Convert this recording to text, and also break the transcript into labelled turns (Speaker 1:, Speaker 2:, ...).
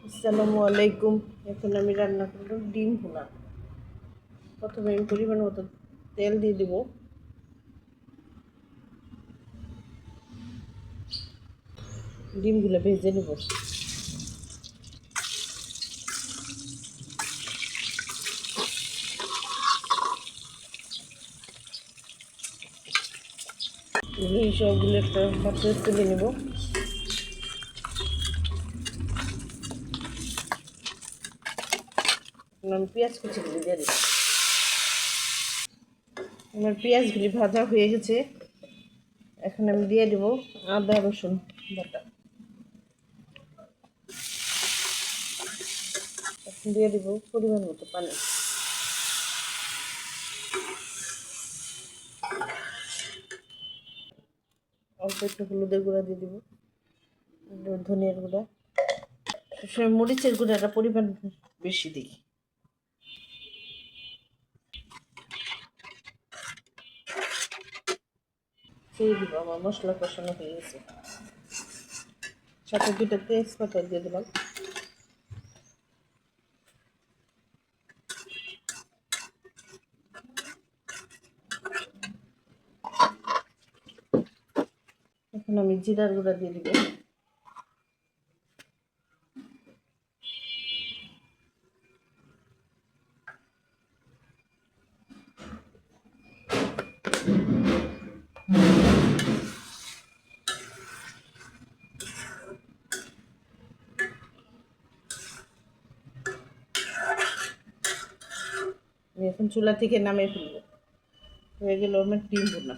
Speaker 1: আসসালামু আলাইকুম। এখন আমি রান্না করব ডিম ভুনা। প্রথমে আমি পরিমাণ মতো তেল দিয়ে দিব। ডিমগুলো ভেজে নেব। এই সবগুলো একটা পাত্রে তুলে নেব। আমি পেঁয়াজ কুচিগুলি দিয়ে দিব। আমার পেঁয়াজগুলি ভাজা হয়ে গেছে। এখন আমি দিয়ে দেব আদা রসুন বাটা। এখন দিয়ে দেব পরিমাণ মতো পানি। অল্প একটু হলুদের গুঁড়া দিয়ে দেব, ধনিয়ার গুঁড়া। সবসময় মরিচের গুঁড়াটা পরিমাণ বেশি দিই। দিয়ে দিব। আমার মশলা কষানো হয়ে গেছে। সাথে দুটো তেজপাতা দিয়ে দিলাম। এখন আমি জিরার গুঁড়া দিয়ে দিব। আমি এখন চুলা থেকে নামিয়ে ফেলবো। হয়ে গেল আমার ডিম ভুনা।